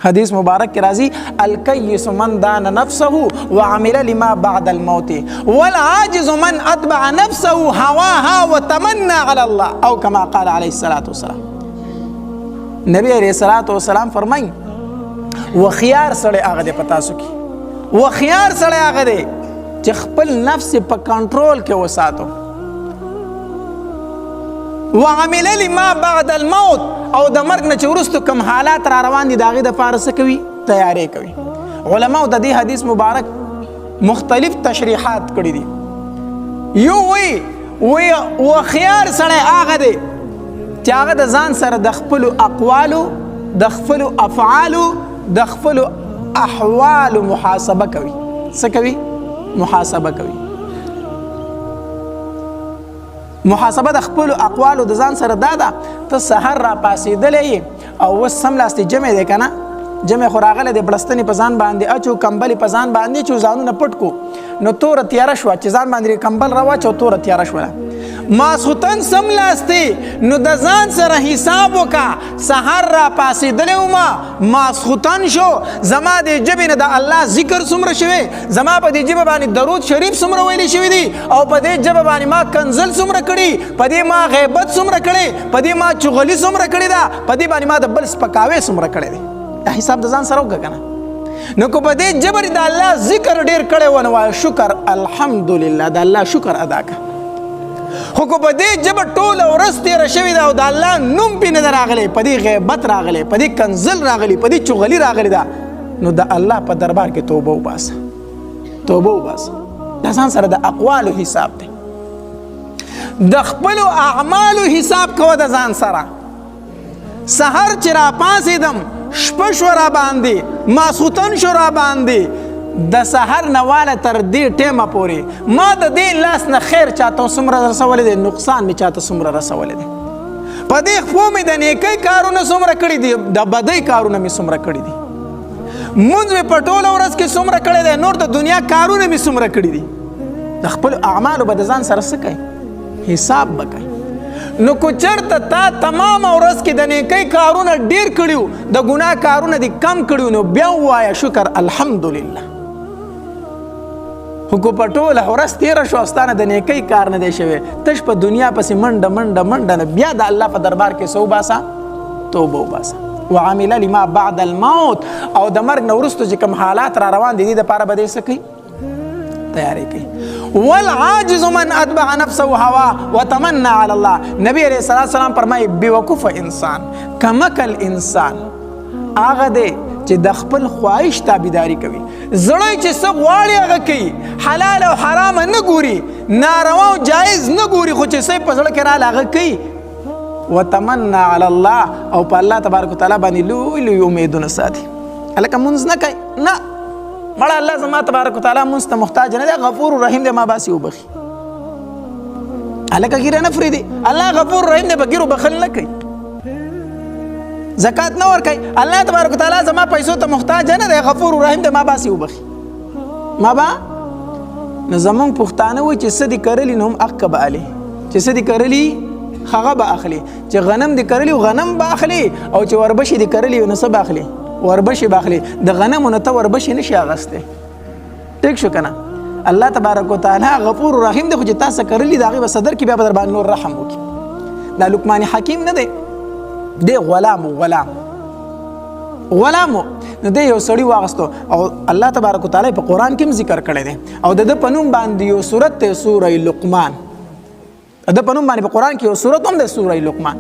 حدیث مبارک کی راضی الکیس من دان نفسه وعمل لما بعد الموت والعاجز من اتبع نفسه هواها وتمنى على الله او كما قال علیہ الصلوۃ والسلام. نبی علیہ الصلوۃ والسلام فرمائی وخيار سړی هغه دی پتا سو کی وخيار سړی هغه دی چې خپل نفس په کنټرول کې وساتو. وعمل لما بعد الموت او د مرګ نه چې وروسته کوم حالات را روان دي د هغې دپاره څه کوي تیاری کوي. علماو د دې حدیث مبارک مختلف تشریحات کړي دي. یو وی وخيار سړی هغه دی چې هغه د ځان سره د خپلو اقوالو د خپلو افعالو د خپلو احوالو محاسبه کوي. څه کوي؟ محاسبه کوي. محاسبه د خپلو اقوالو د ځان سره دا ده ته سحر را پاسېدلی او اوس سملاستې جمع دی که نه جمع خو راغلی دی بړستنې په ځان باندې اچو کمبلې په ځان باندې اچو ځانونه پټ کو نو توره تیاره شوه چې ځان باندې کمبل راواچو توره تیاره شوله. ماسخوتن سملاستې نو د ځان سره حساب وکړه سحر را پاسېدلی ومه ماسخوتن شو زما د ژبې نه د الله ذکر څومره شوی زما په دې ژبه باندې درود شریف څومره ویلی شوي دي او په دې ژبه باندې ما کنزل څومره کړي په دې ما غیبت څومره کړی په دې ما چغلي څومره کړې ده په دې باندې ما د بل سپکاوی څومره کړی دی. دا حساب د ځان سره وکړه که نه نو که په دې ژبه د الله ذکر ډېر کړی و نو وایه شکر الحمدلله د الله شکر ادا کړه. خو که په دې ژبه ټوله ورځ تېره شوې ده او د الله نوم پې نه ده راغلی په دې غیبت راغلی په دې کنزل راغلی په دې چغلي راغلی ده نو د الله په دربار کې توبه وباسه توبه وباسه. دا ځان سره د اقوالو حساب دی. د خپلو اعمالو حساب کوه د ځان سره. سحر چې را پاڅېدم شپه شوه را باندې ماسخوتن شو را باندې د سحر نه واله تر دې ټیمه پورې ما د دې لاس نه خیر چاته څومره رسولی دی نقصان مې چاته څومره رسولی دی. په دې خپو مې د نیکۍ کارونه څومره کړي دي د بدۍ کارونه مې څومره کړي دي. مونځ مې په ټوله ورځ کې څومره کړی دی نور د دنیا کارونه مې څومره کړي دي. د خپلو اعمالو به د ځان سره څه کوي حساب به کوي. نو که چېرته تا تمام ورځ کې د نیکۍ کارونه ډېر کړي د ګناه کارونه دې کم کړي نو بیا ووایه شکر الحمدلله. خو که په ټوله ورځ تېره شوه ستا نه د نیکۍ کار نه دی شوی تش په دنیا پسې منډه منډه منډه نه بیا د الله په دربار کې څه وباسه توبه وباسه. وعمل لما بعد الموت او د مرګ نه وروسته چې کوم حالات را روان دي دې دپاره به دی څه کوي تیاری کوي. والعاجز من اتبع نفسه هوا وتمنى على الله. نبی علیہ السلام فرمایي بیوقوف انسان کمکل انسان هغه دی چې د خپل خواهش تابعداري کوي. زړی چې څه غواړي هغه کوي حلال او حرام نه ګوري ناروا او جایز نه ګوري خو چې څه په زړه کې راله هغه کوي. وتمنى على الله او په الله تبارک وتعالی باندې لوی لوی امیدونه ساتي. هلکه مونځ نه کوي نه مړه الله زما تبارک وتعالی مونځ ته محتاج نه دی غفور رحیم دی ما باسي وبخي. هلکه ګیره نه فریدي الله غفور رحیم دی به ګیرو بخل نه کوي. زکات نه ورکوي الله تبارک وتعالی زما پیسو ته محتاج نه دی غفور رحیم دی ما باسي وبخي. ما با نو زمونږ پښتانه وایي چې څه دې کرلي نو هم حق به علي چې څه دې کرلي هغه به اخلي چې غنم دې کرلي غنم به اخلي او چې وربشې دې کرلي نو څه به اخلي وربشې به اخلي. د غنمو نه ته وربشې نشي اخیستی. ټیک شو که نه الله تبارک وتعالی غفور رحیم دی خو چې تاسو کرلي د هغې به صدر کې بیا به در باندې نور رحم وکړي. دا لقمان حکیم نه دی دی غلام نو دی یو سړی واغستو او الله تبارک وتعالی په قرآن کې هم ذکر کړی دی او د ده په نوم باندې یو صورت دی سوره لقمان. د په نوم باندې په قرآن کې یو صورت هم دی سوره لقمان.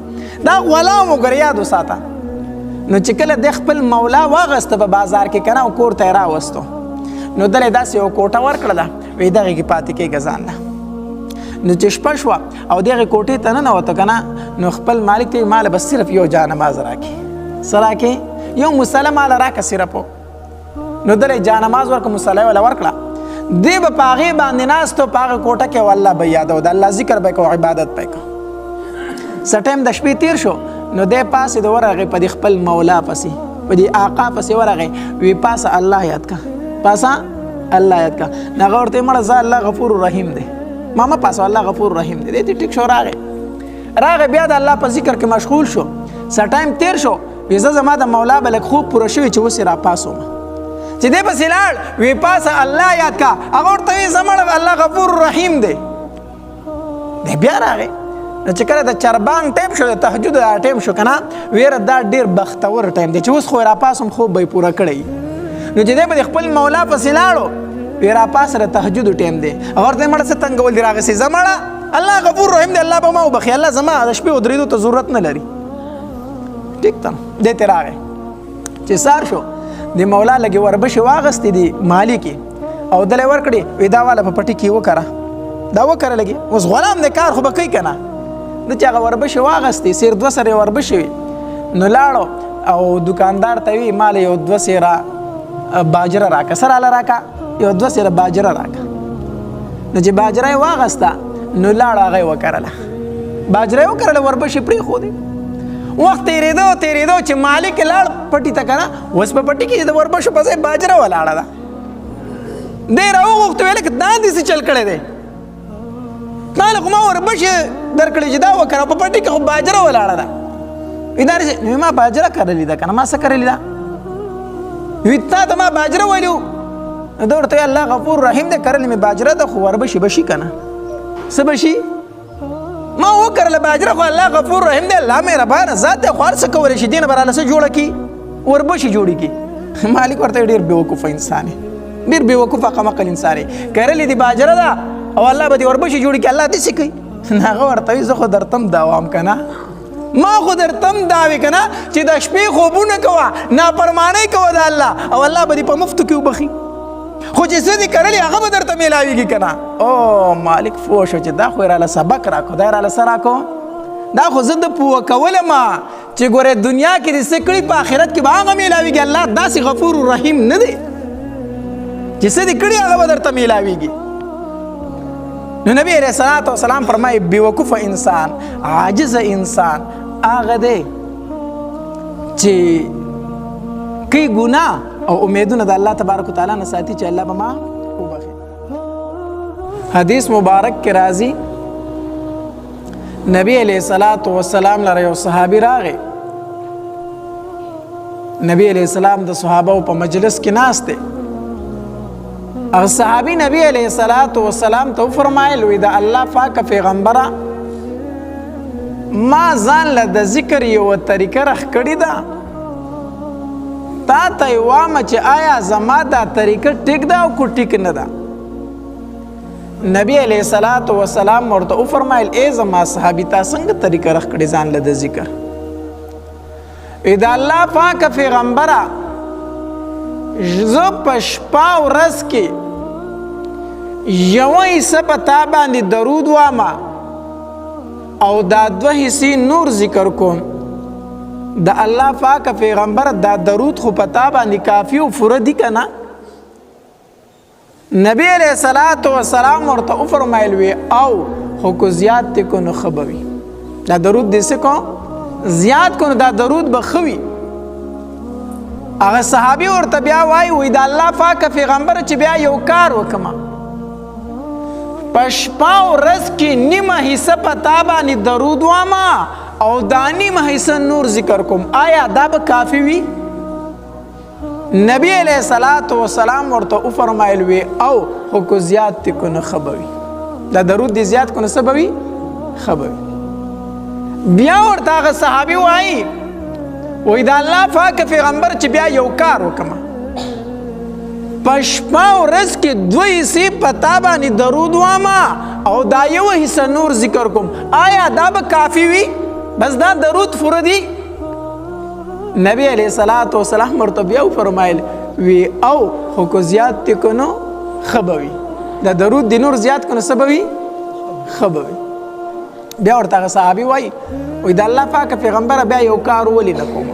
دا غلام وګوره یاد وساته. نو چې کله د خپل مولا واغسته په بازار کې کنه او کور ته یې راوستو نو دله داسې یو کوټه ورکړله وایي دغې کې پاتې کېږه ځان له. نو چې شپه شوه او دغې کوټې ته ننوته که نه نو خپل مالک ته یې ماله به صرف یو جانماز راکړي. څه راکړي؟ یو مصله ماله راکړه صرفو. نو دله جانماز ورکړه مصله یې وله ورکړه دی به په هغې باندې ناست و په هغه کوټه کې والله به یادو د الله ذکر به یې کوو عبادت به یې کوو. څه ټایم د شپې تیر شو نو دی پاسې د ورغې په دې خپل مولا پسې په دې آقا پسې ورغې وی پاسه الله یاد کا پاسه الله یاد کا. نو هغه ورته مړه زه الله غفور رحیم دی ما پاسه الله غفور رحیم دی. دی ټیک شو راغې بیا د الله په ذکر کې مشغول شو. څه ټایم تیر شو وی زه زما د مولا به لږ خوب پوره شوي چې اوس یې راپاسوم چې دی پسې لاړ وی پاسه الله یاد کا هغه ورته وی زمړه الله غفور رحیم دی دی بیا راغی نو چې کله د چربان ټیم شو د تهجد ټیم شو که نه ویره دا ډېر بختور ټیم دی چې اوس خو یې راپاسم خوب به یې پوره کړی نو چې دی به د خپل مولا پسې لاړو وی راپاسه د تهجدو ټیم دی هغه ورته مړه څه تنګول دي راغسې زمړه الله غفور رحیم دی الله به ما وبخي الله زما د شپې ودرېدو ته ضرورت نه لري ټیک ته دی ته راغی چې سار شو د مولا لګې وربشې واغستې دي مالي کې او دلی ورکړې وی دا واله په پټي کې وکره دا وکره لګي اوس غلام دی کار خو به کوي که نه د چې هغه وربشې واغستې سیر 2 سره یې وربشې وي نو لاړو او دکاندار ته وی مال یو 2 سیره باجره راکه څه راله راکه یو 2 سیره باجره راکه نو چې باجره یې واغسته نو لاړو هغه یې وکرله باجره یې وکرله وربشې پرېښودې وخت تیرېدو چې مالک لاړ پټي ته که نه اوس په پټي کې د وربشو په ځای باجره ولاړه ده دی راوغوښته ویل که دا داسې چل کړی دی تا له خو ما وربشې درکړې چې دا وکړه په پټي کې خو باجره ولاړه ده وي دا نو ما باجره کرلې ده که نه ما څه کرلې ده وي تا ته ما باجره ویلي وو دا ورته الله غفور رحیم دی کرلې مې باجره ده خو وربشې به شي که نه څه به شي ما وکړله باجره خو الله غفور رحیم دی الله مهربانه ذات دی خو هر څه کولی شي دې نه به راله څه جوړه کړي وربشې جوړې کړي مالک ورته ډېر بېوقوفه انسان دی ډېر بېوقوفه قمقل انسان دی کرلې دي باجره ده او الله به دې وربشې جوړې کړي الله داسې کوي هغه ورته وي زه خو درتم داوام که نه ما خو درتم داوې که نه چې د شپې خوبونه کوه نافرمانۍ کوه د الله او الله به دې په مفتو کې وبخي خو چې څه دې کرلې هغه به درته میلاویږي که نه او مالک پوه شو چې دا خو یې راله سبق راکړو دا یې راله څه راکړو دا خو زه د پوه کولم چې ګورې دنیا کې دې څه کړي په آخرت کې به هغه میلاویږي الله داسې غفور رحیم نه دی چې څه دې کړي هغه به درته میلاویږي نو نبی علیه الصلاة والسلام فرمایي بېوقوفه انسان عاجز انسان هغه دی چې کوي ګناه او امیدونه د الله تبارک وتعالی نه ساتي چې الله به ما وبخي حدیث مبارک کې راځي نبی علیه الصلاة والسلام لره یو صحابي راغی نبی علیه السلام د صحابه په مجلس کې ناست دی هغه صحابي نبی علیه الصلاة والسلام ته وفرمایل وی د الله پاک پیغمبره ما ځان له د ذکر یوه طریقه رخکړې ده تا ته یې وایم چې آیا زما دا طریقه ټیک ده او کو ټیک نه ده نبی علیه الصلاة والسلام ورته وفرمایل ای زما صحابي تا څنګه طریقه رخکړې ځان له د ذکر د الله پاک پیغمبره زه په شپه ورځ کې یوه حصه په تا باندې درود وامه او دا 2 حصې نور ذکر کوم د الله پاک پیغمبر دا درود خو په تا باندې کافي او پوره دي که نه نبی علیه الصلاة والسلام ورته وفرمایل وی او خو که زیات دی کو نو ښه به وي دا درود دې څه کو زیات کو نو دا درود به ښه وي هغه صحابي ورته بیا وایي وی د الله پاک پیغمبر چې بیا یو کار وکړم په شپه ورځ کې نیمه حصه په تا باندې درود وامه او دا نیمه حصه نور ذکر کوم آیا دا به کافي وي نبی علیه الصلاة والسلام ورته وفرمایل وی او خو که زیات دی کو نو ښه به وي دا درود دی زیات کو نو څه به وي ښه به وي بیا ورته هغه صحابي وایي وی د الله پاک پیغمبر چې بیا یو کار وکړم په شپه ورځ کې 2 حصې په تا باندې درود وامه او دا یوه حصه نور ذکر کوم آیا دا به کافي وي بس دا درود پوره دي نبی علیه الصلاة والسلام ورته بیا وفرمایل وی او خو که زیات دی کو نو ښه به وي دا درود دی نور زیات کو نو څه به وي ښه به وي بیا ورته هغه صحابي وایي وی د الله پاک پیغمبره بیا یو کار ولې نه کوم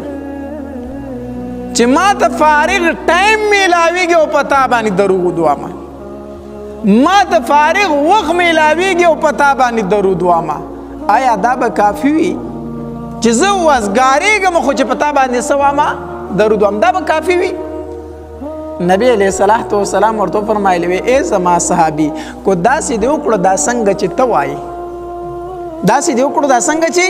چې ما ته فارغ ټایم میلاویږي او په تا باندې درود وامه ما ته فارغ وخت میلاویږي او په تا باندې درود وامه آیا دا به کافي وي چې زه وزګارېږم خو چې په تا باندې څه وامه درود وام دا به کافي وي نبی علیه الصلاة والسلام ورته وفرمایل وی ای زما صحابي کو داسې دې وکړو دا څنګه چې ته وایې داسې دې وکړو دا څنګه چې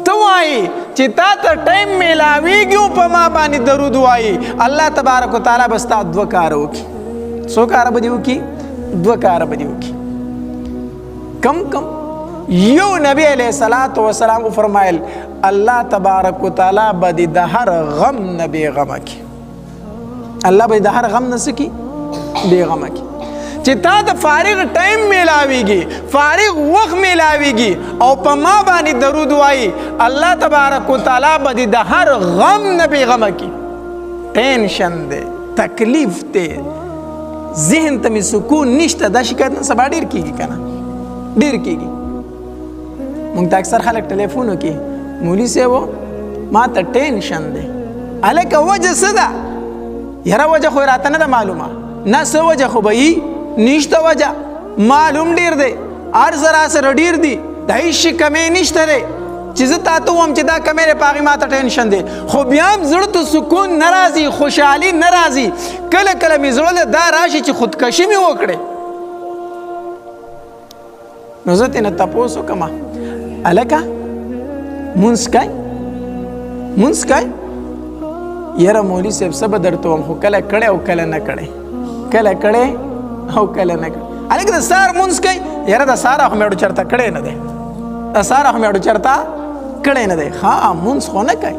ته وایې چې تا ته ټایم میلاویږي په ما باندې درود وایي الله تبارک وتعالی به ستا 2 کار وکړي. څو کار به دې وکړي؟ 2 کار به دې وکړي. کم یو نبی علیہ الصلوۃ والسلام فرمایل الله تبارک وتعالی به دې د هر غم نه بېغمه کړي. الله به د هر غم نه څه کړي؟ بېغمه کړي. چې تا د فارغ ټایم میلاویږي، فارغ وخت میلاویږي او په ما باندې درود وایي الله تبارک وتعالی به دې د هر غم نه بېغمه کړي. ټینشن دی، تکلیف دی، ذهن ته مې سکون نشته، دا شکایت نن سبا ډېر کېږي که نه؟ ډېر کېږي. مونږ ته اکثر خلک ټلیفون وکړي مولي صاحب ما ته ټینشن دی. هلکه وجه څه ده؟ یاره وجه خو یې راته نه ده معلومه. نه څه وجه خو به یي نشته وجه، معلوم ډېر دی، هر څه راسره ډېر دي، د هېڅ شي کمی نشته دی چې زه تا ته ووایم چې دا کمی دی په هغې ما ته ټینشن دی. خو بیا هم زړه ته سکون نه راځي، خوشحالي نه راځي. کله کله مې زړه له دا راشي چې خودکشي مې وکړې. نو زه ترېنه تپوس وکړمه هلکه مونځ کوئ؟ مونځ کوئ؟ یاره مولي صاحب څه به درته وم خو کله کړی او کله نه کړی، کله کړی او کله نه کړی. هلکه د سهار مونځ کوئ؟ یاره د سهار خو مې اډو چېرته کړی نه دی، د سهار خو مې اډو چېرته کړی نه دی. ها مونځ خو نه کوئ،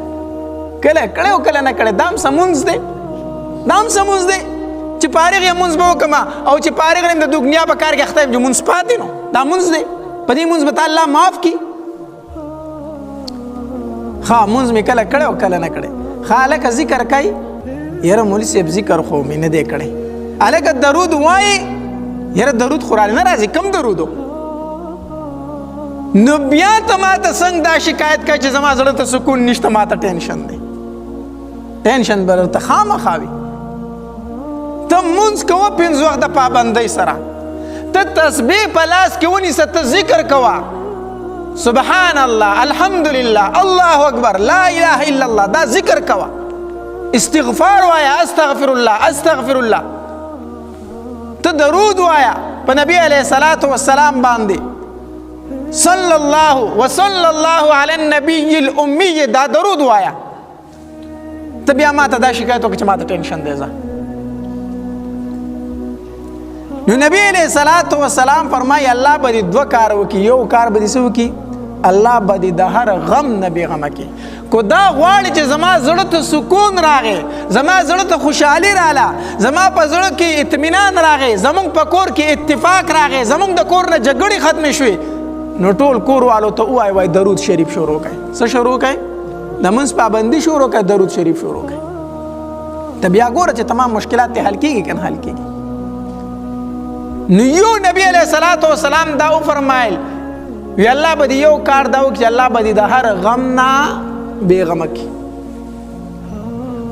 کله کړی او کله نه کړی، دا هم څه مونځ دی؟ دا هم څه مونځ دی چې فارغ یم مونځ به وکړم او چې فارغ یم د دنیا په کار کې اخته یم چې مونځ پاتې نو دا مونځ دی؟ په دې مونځ به تا الله معاف کړي. ښه مونځ مې کله کړی او کله نه کړی. ښه هلکه ذکر کوئ؟ یاره مولي صاحب ذکر خو مې نه دی کړی. هلکه درود وایي؟ یاره درود خو راله نه راځي، کم درود و؟ نو بیا ته ما ته څنګه دا شکایت کوي چې زما زړه ته سکون نشته، ما ته ټینشن دی. ټینشن به درته خامخا وي. ته مونځ کوه 5 وخت د پابندۍ سره، ته تسبیح په لاس کې ونیسه، ته ذکر کوه سبحان الله، الحمدلله، الله اکبر، لا اله الا الله، دا ذکر کوه. استغفار وایا، استغفر الله، استغفر الله. ته درود وایا په نبی علیه الصلاة والسلام باندې، صلی الله وصلی الله علی النبی الامی، دا درود وایا. ته بیا ما ته دا شکایت وکړه چې ما ته ټینشن دی. نو نبی علیہ الصلوۃ والسلام فرمایي الله به دې 2 کار وکړي. یو کار به دې څه وکړي؟ الله به دې د هر غم نه بېغمه کړي. کو دا غواړي چې زما زړه ته سکون راغی، زما زړه ته خوشحالي راله، زما په زړه کې اطمینان راغی، زمونږ په کور کې اتفاق راغی، زمونږ د کور نه جګړې ختمې شوې، نو ټول کور والو ته ووایي وایي درود شریف شروع کړئ. څه شروع کړئ؟ د مونځ پابندي شروع کړئ، درود شریف شروع کړئ. ته بیا ګوره چې تمام مشکلات یې حل کېږي که نه حل کېږي. نو یو نبی علیہ الصلوۃ والسلام دا فرمایل وی الله به یو کار دا وکړي، الله به د هر غم نه بېغمه کړي.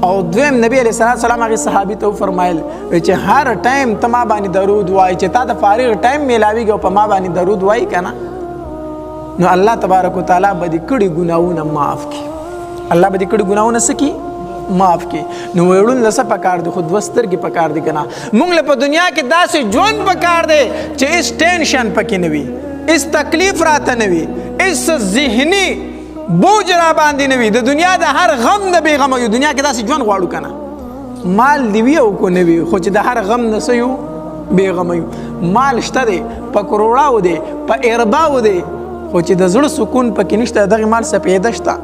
او دویم نبی علیہ الصلوۃ والسلام هغې صحابي ته فرمایل چې هر ټایم ته ما باندې درود وایي، چې تا د فارغ ټایم میلاویږي او په ما باندې درود وایي که نه، نو الله تبارک وتعالی به دې کړي ګناهونه معاف کړي. الله به دې کړي ګناهونه څه کړي؟ معاف کړي. نو وړون له څه پکار دی؟ خو 2 سترګې پکار دي که نه؟ مونږ له په دنیا کې داسې ژوند پکار دی چې هېڅ ټینشن پکې نه وي، هېڅ تکلیف راته نه وي، هېڅ ذهني بوج را باندې نه وي، د دنیا د هر غم نه بېغمه یو. دنیا کې داسې ژوند غواړو که نه؟ مال دې وي او کو نه وي، خو چې د هر غم نه څه یو؟ بېغمه یو. مال شته دی، په کروړاو دی، په ارباو دی، خو چې د زړه سکون پکې نشته، دغې مال سپېده شته.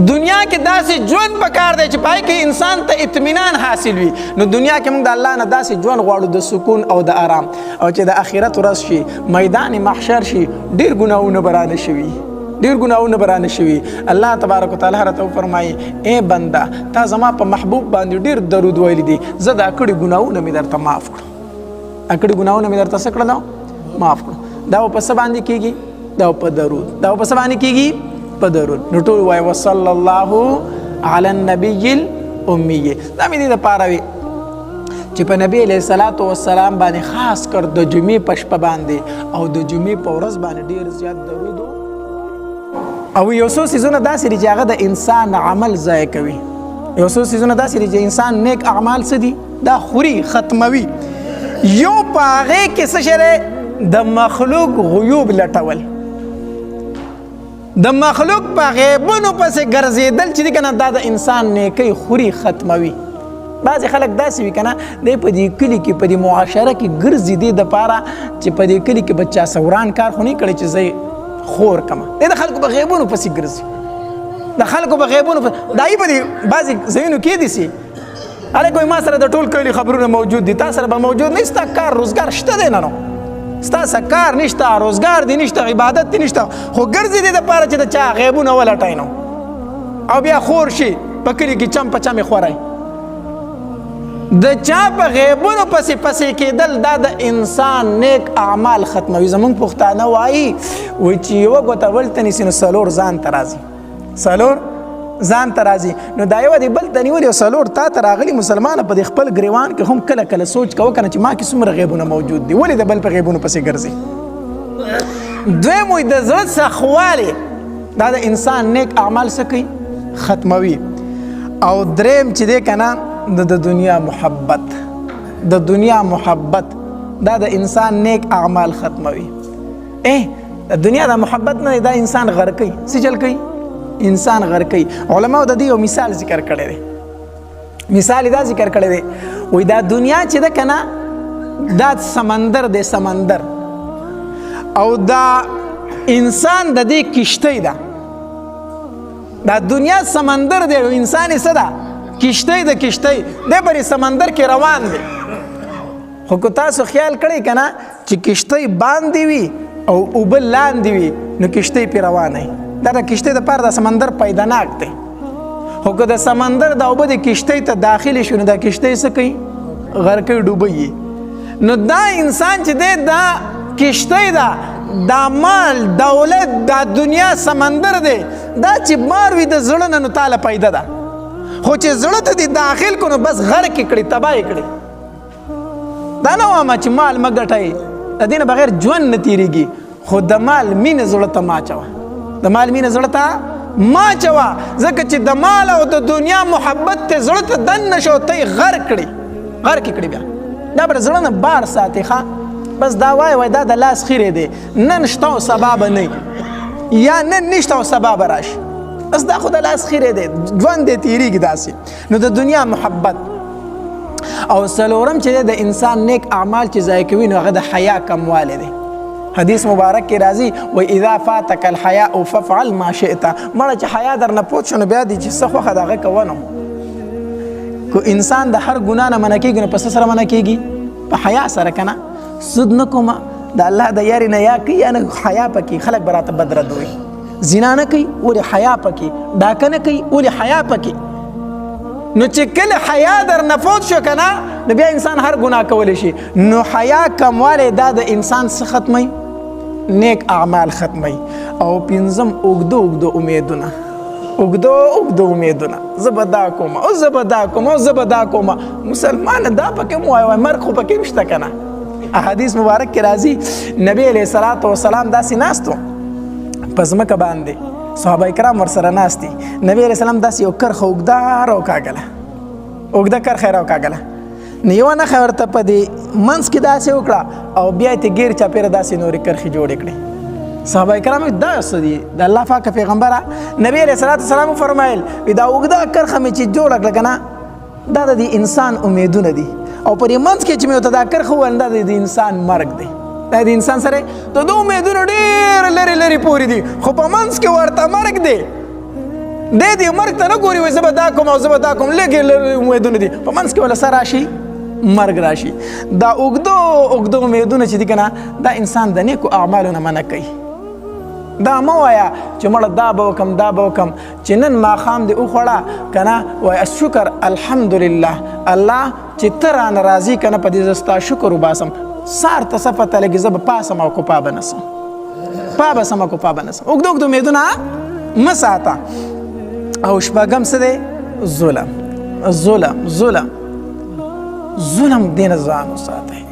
دنیا کې داسې ژوند پکار دی چې پای کې انسان ته اطمینان حاصل وي. نو دنیا کې موږ د الله نه داسې ژوند غواړو د سکون او د آرام، او چې د آخرت ورځ شي، میدان محشر شي، ډېر ګناهونه به رانه شوي، ډېر ګناهونه به رانه شوي. الله تبارک وتعالی راته وفرمایي ای بنده تا زما په محبوب باندې ډېر درود ویلی دي، زه دا کړي ګناهونه مې درته معاف کړو. کړي ګناهونه مې درته څه کړل؟ معاف کړو. دا په څه باندې کېږي؟ دا په درود. دا په څه باندې کېږي؟ په درود. نو ټول وایي وصلی الله علی النبی الامی. دا مې دې دپاره وي چې په نبی علیه الصلاة والسلام باندې خاص کر د جمعې په شپه باندې او د جمعې په ورځ باندې ډېر زیات درود او یو څو څیزونه داسې دي چې هغه د انسان عمل ضایع کوي. یو څو څیزونه داسې دي چې انسان نیک اعمال څه دي؟ دا خوري، ختموي. یو په هغې کې څه شی دی؟ د مخلوق غیوب لټول. د مخلوق په غیبونو پسې ګرځېدل چې دی که نه دا د انسان نیکۍ خوري ختموي. بعضې خلک داسې وي که نه دی په دې کلي کې په دې معاشره کې ګرځي دې دپاره چې په دې کلي کې به چا سوران کار خو نه کړی چې زه خور کمه. دی د خلکو په غیبونو پسې ګرځي، د خلکو په غیبونو دایي په دې بعضې ځایونو کې دي سي هلک وایي ما سره د ټول کلي خبرونه موجود دي، تا سره به موجود نه ستا کار روزګار شته دی نه نو ستاسو کار نشته، روزګار دی نشته، عبادت دی نشته، خو ګرځي دې دپاره چې د چا غیبونه ولټئ نو او بیا خور شي په کلي کې چم په چمې خوری. د چا په غیبونو پسې کېدل دا د انسان نیک اعمال ختموي. زمونږ پښتانه وایي چې یوه ګوته بل ته نیسي نو څلور ځان ته راځي، څلور ځان ته راځي. نو دا یوه دی بل ته نیولي او څلور تا ته راغلي. مسلمانه په دې خپل ګریوان کې هم کله کله سوچ کوه که نه چې ما کې څومره غیبونه موجود دي، ولې د بل په غیبونو پسې ګرځي. دویم وایي د زړه سخوالی دا د انسان نیک اعمال څه کوي؟ ختموي. او دریم چې دی که نه د دنیا محبت، د دنیا محبت دا د انسان نیک اعمال ختموي. د دنیا د محبت نه دا انسان غرق کوي. څه چل کوي؟ انسان غرق کوي. علماء د دې یو مثال ذکر کړی دی، مثال دا ذکر کړی دی وایي دا دنیا چې ده که نه دا سمندر دی، سمندر او دا انسان د دې کشتۍ ده. دا دنیا سمندر دی او انسان یې څه ده؟ کشتۍ د کشتۍ دی پرې سمندر کې روان دی. خو که تاسو خیال کړئ که نه چې کشتۍ باندې وي او اوبه لاندې وي نو کشتۍ پرې روانه وي. دا د کشتۍ دپاره د سمندر پیداناک دی. خو که د سمندر د اوبه د کشتۍ ته داخلې شو نو دا کشتۍ څه کوي؟ غرقوي، ډوبوي. نو دا انسان چې دی دا کشتۍ ده، دا مال دولت دا دنیا سمندر دی، دا چې مار وي د زړه نه نو تاله پیدا ده. خو چې زړه ته دې داخل کړو نو بس غرق یې کړي، تباه یې کړي. دا نه وایم چې مال مه ګټئ، د دې نه بغیر ژوند نه تېرېږي، خو د مال مینه زړه ته مه اچوه، د مال مینه زړه ته مه اچوه، ځکه چې د مال او د دنیا محبت ته زړه ته دننه شو ته یې غرق کړي، غرق یې کړي. بیا دا به زړه نه بار ساتي. ښه بس دا وای دا د لاس خیرې دی، نن شته او سبا به نه یا نن نشته او سبا به راشي، بس دا خو د لاس خیرې دی، ژوند دی تېرېږي داسې. نو د دنیا محبت. او څلورم چې دی د انسان نیک اعمال چې ضایع کوي نو هغه د حیا کموالی دی. حدیث مبارک کې راځي و اذا فاتک الحیاء فافعل ما شئت. مړه چې حیا درنه پوت شو نو بیا دې چې څه خوښه د هغه کوه نو. که انسان د هر ګناه نه منع کېږي نو په څه سره منع کېږي؟ په حیا سره که نه. سود نه کومه د الله د یارې نه یا کوي یا نه حیا پکې، خلک به راته بد رد وایي. زنا نه کوي ولې حیا پکې، ډاکه نه کوي ولې حیا پکې. نو چې کله حیا در نفوت شو که نه نو بیا انسان هر ګناه کولی شي. نو حیا کموالی دا د انسان څه ختموي؟ نیک اعمال ختموي. او پنځم اوږده اوږده امیدونه، اوږده اوږده امیدونه، زه به دا کوم او زه به دا کوم او زه به دا کوم. مسلمانه دا پکې مو وایي مرګ خو پکې نشته که نه. احادیث مبارک کې راځي نبی علیه الصلاة والسلام داسې ناست و په ځمکه باندې، صحابه کرام ورسره ناست دي. نبی علیه السلام داسې یو کرښه اوږده راوکاږله، اوږده کرښه یې راوکاږله. نو یوه نښه ورته په دې منځ کې داسې وکړه او بیا یې ګیر چاپېره داسې نورې کرښې جوړې کړې. صحابه کرام دا څه دي؟ د الله پاکه پیغمبره نبی علیه الصلاة والسلام وفرمایل دا اوږده کرښه مې چې جوړه کړه که نه دا د دې انسان امیدونه دي، او په دې منځ کې چې مې ورته دا کرښه وویل دا د انسان مرګ دی. دا د انسان سره د دوه امیدونو ډېر لرې لرې پورې دي، خو په منځ کې ورته مرګ دی. دی دې مرګ ته نه ګوري وایي زه به دا کوم او زه به دا کوم، لږې لرې امیدونه دي، په منځ کې وله څه راشي؟ مرګ راشي. دا اوږده اوږده امیدونه چې دي که نه دا انسان د نیکو اعمالو نه منع کوي. دا مه وایه چې مړه دا به وکم دا به وکم، چې نن ماښام دې وخوړه که نه وایه الشکر الحمدلله الله چې ته رانه راضي که نه په دې زه ستا شکر وباسم. سار ته څه پته لګي زه به پاسم او کوپا به نسم، پا به سم او کوپا به نسم. اوږده اوږده امیدونه مه ساته. او شپږم څه دی؟ ظلم. ظلم ظلم ظلم دې نه ځان وساتئ،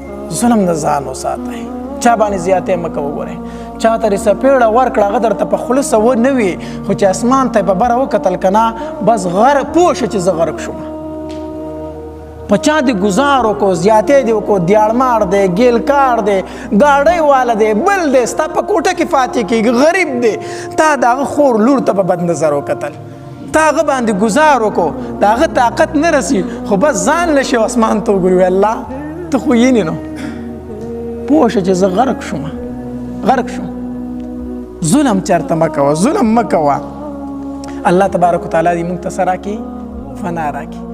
ظلم نه ځان وساتئ. چا باندې زیاتې مه کوه. ګورئ چا ته څپېړه ورکړه هغه درته په خوله څه ونه وي، خو چې اسمان ته یې په بره وکتل که نه بس غرق پوه شه چې زه غرق شوم، په چا دې ګزار وکړو زیاتې دې وکړو دیاړمار دی ګیلکار دی ګاډۍ والا دی بل دی ستا په کوټه کې فاتح کېږي غریب دی تا د هغه خور لور ته په بد نظر وکتل تا هغه باندې ګزار وکړو د هغه طاقت نه رسي خو بس ځان له شي اسمان ته وګوري الله ته خو یې نو پوه شه چې زه غرق شم ظلم چرته مه کوه ظلم مه کوه الله تبارک وتعالی دې موږ ته څه راکړي فنا راکړي